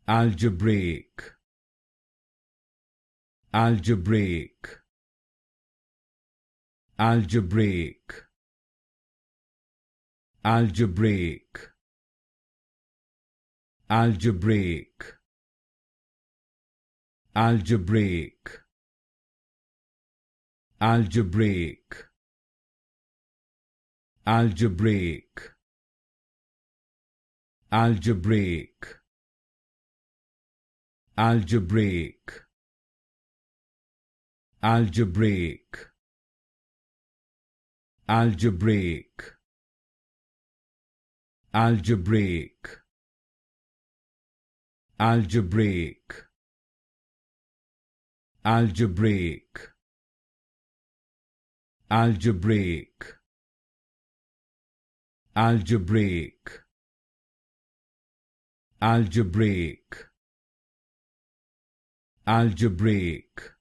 Algebraic, Algebraic, Algebraic, Algebraic, Algebraic, Algebraic, Algebraic, Algebraic, Algebraic, Algebraic, Algebraic, Algebraic, Algebraic, Algebraic, Algebraic, Algebraic, Algebraic, Algebraic, Algebraic,